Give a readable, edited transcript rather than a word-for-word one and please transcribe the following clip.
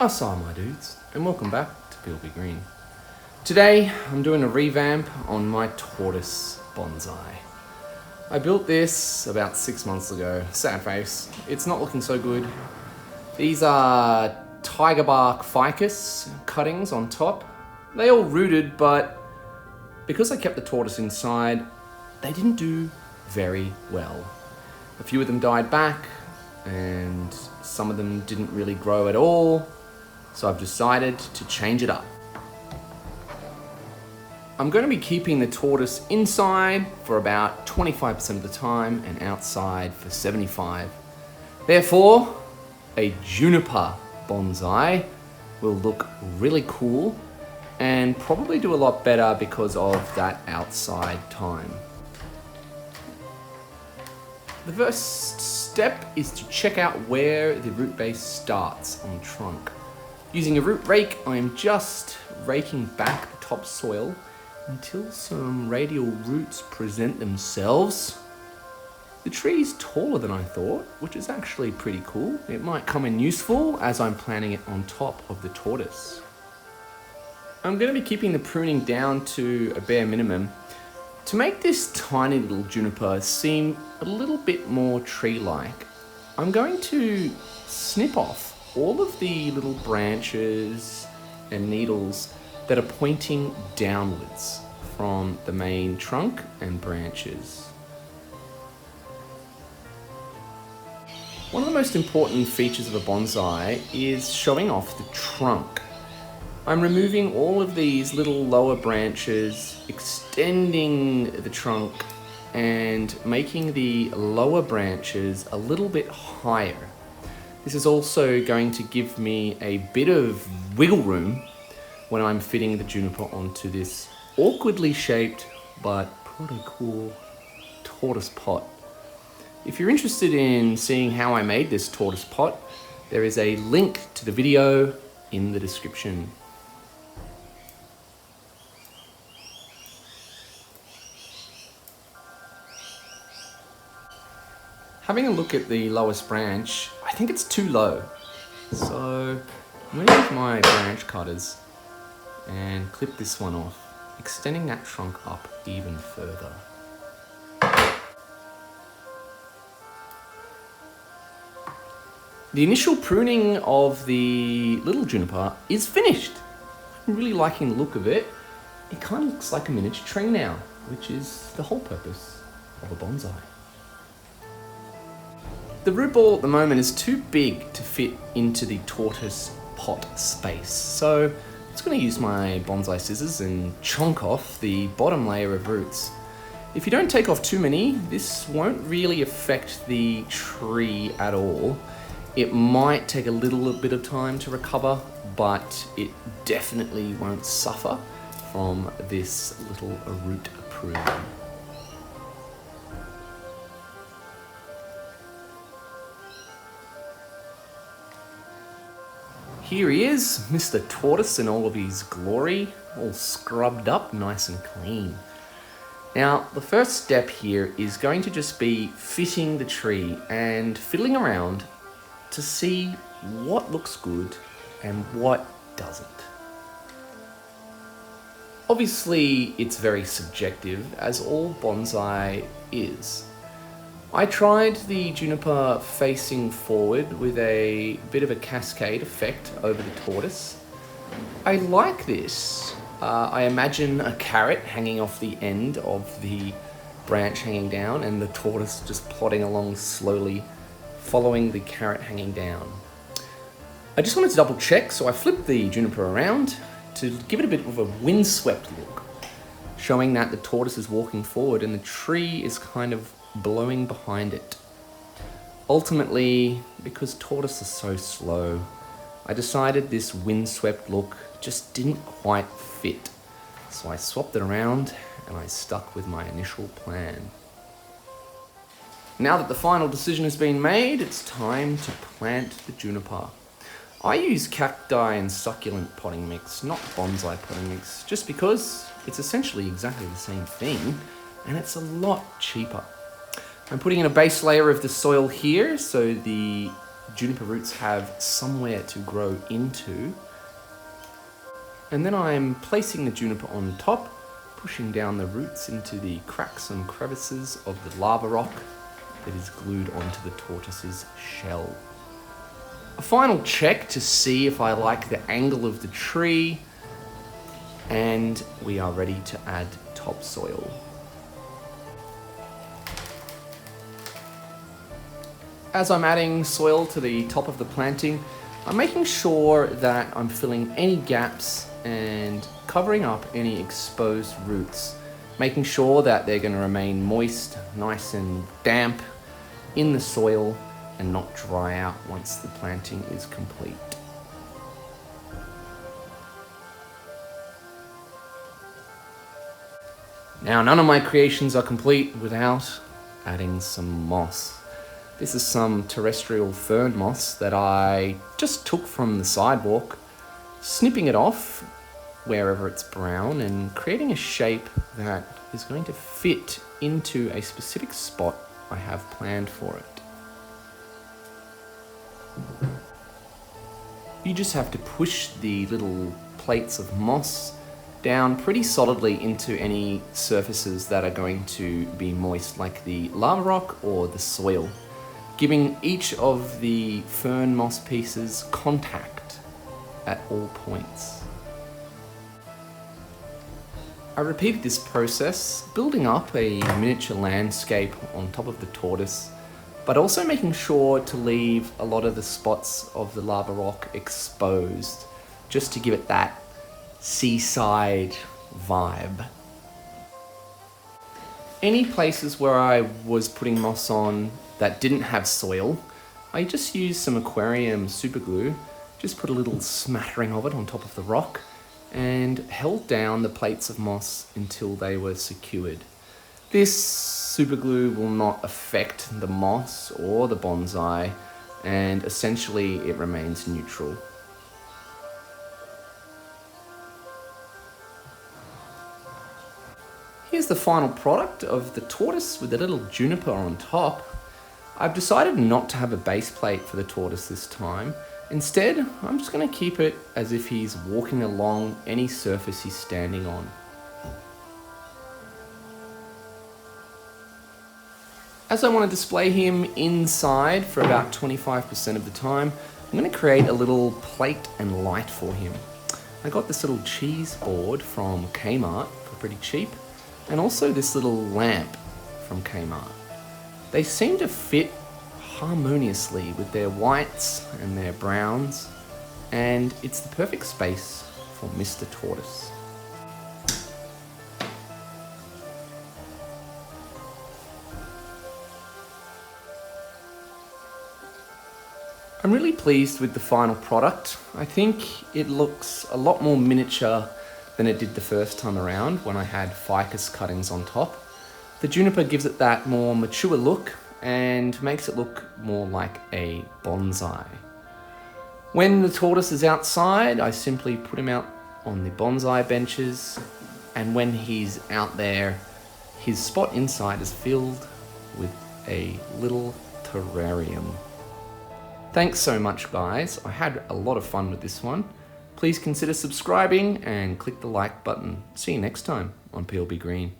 Assalamu my dudes, and welcome back to PLB Green. Today, I'm doing a revamp on my Tortoise bonsai. I built this about 6 months ago. Sad face, it's not looking so good. These are tiger bark ficus cuttings on top. They all rooted, but because I kept the tortoise inside, they didn't do very well. A few of them died back, and some of them didn't really grow at all. So I've decided to change it up. I'm going to be keeping the tortoise inside for about 25% of the time and outside for 75%. Therefore, a Juniper bonsai will look really cool and probably do a lot better because of that outside time. The first step is to check out where the root base starts on the trunk. Using a root rake, I am just raking back the topsoil until some radial roots present themselves. The tree is taller than I thought, which is actually pretty cool. It might come in useful as I'm planting it on top of the tortoise. I'm going to be keeping the pruning down to a bare minimum to make this tiny little juniper seem a little bit more tree-like. I'm going to snip off all of the little branches and needles that are pointing downwards from the main trunk and branches. One of the most important features of a bonsai is showing off the trunk. I'm removing all of these little lower branches, extending the trunk and making the lower branches a little bit higher. This is also going to give me a bit of wiggle room when I'm fitting the juniper onto this awkwardly shaped but pretty cool tortoise pot. If you're interested in seeing how I made this tortoise pot, there is a link to the video in the description. Having a look at the lowest branch, I think it's too low. So I'm going to use my branch cutters and clip this one off, extending that trunk up even further. The initial pruning of the little juniper is finished. I'm really liking the look of it. It kind of looks like a miniature tree now, which is the whole purpose of a bonsai. The root ball at the moment is too big to fit into the tortoise pot space, so I'm just going to use my bonsai scissors and chonk off the bottom layer of roots. If you don't take off too many, this won't really affect the tree at all. It might take a little bit of time to recover, but it definitely won't suffer from this little root pruning. Here he is, Mr. Tortoise in all of his glory, all scrubbed up nice and clean. Now, the first step here is going to just be fitting the tree and fiddling around to see what looks good and what doesn't. Obviously, it's very subjective, as all bonsai is. I tried the juniper facing forward with a bit of a cascade effect over the tortoise. I like this. I imagine a carrot hanging off the end of the branch hanging down and the tortoise just plodding along slowly, following the carrot hanging down. I just wanted to double check, so I flipped the juniper around to give it a bit of a windswept look, showing that the tortoise is walking forward and the tree is kind of blowing behind it. Ultimately, because tortoise is so slow, I decided this windswept look just didn't quite fit. So I swapped it around and I stuck with my initial plan. Now that the final decision has been made, it's time to plant the juniper. I use cacti and succulent potting mix, not bonsai potting mix, just because it's essentially exactly the same thing and it's a lot cheaper. I'm putting in a base layer of the soil here so the juniper roots have somewhere to grow into. And then I'm placing the juniper on top, pushing down the roots into the cracks and crevices of the lava rock that is glued onto the tortoise's shell. A final check to see if I like the angle of the tree, and we are ready to add topsoil. As I'm adding soil to the top of the planting, I'm making sure that I'm filling any gaps and covering up any exposed roots, making sure that they're going to remain moist, nice and damp in the soil and not dry out once the planting is complete. Now, none of my creations are complete without adding some moss. This is some terrestrial fern moss that I just took from the sidewalk, snipping it off wherever it's brown and creating a shape that is going to fit into a specific spot I have planned for it. You just have to push the little plates of moss down pretty solidly into any surfaces that are going to be moist, like the lava rock or the soil, giving each of the fern moss pieces contact at all points. I repeated this process, building up a miniature landscape on top of the tortoise, but also making sure to leave a lot of the spots of the lava rock exposed, just to give it that seaside vibe. Any places where I was putting moss on that didn't have soil, I just used some aquarium super glue, just put a little smattering of it on top of the rock and held down the plates of moss until they were secured. This super glue will not affect the moss or the bonsai, and essentially it remains neutral. Here's the final product of the tortoise with a little juniper on top. I've decided not to have a base plate for the tortoise this time. Instead, I'm just going to keep it as if he's walking along any surface he's standing on. As I want to display him inside for about 25% of the time, I'm going to create a little plate and light for him. I got this little cheese board from Kmart for pretty cheap, and also this little lamp from Kmart. They seem to fit harmoniously with their whites and their browns, and it's the perfect space for Mr. Tortoise. I'm really pleased with the final product. I think it looks a lot more miniature than it did the first time around when I had ficus cuttings on top. The juniper gives it that more mature look and makes it look more like a bonsai. When the tortoise is outside, I simply put him out on the bonsai benches, and when he's out there, his spot inside is filled with a little terrarium. Thanks so much, guys. I had a lot of fun with this one. Please consider subscribing and click the like button. See you next time on PLB Green.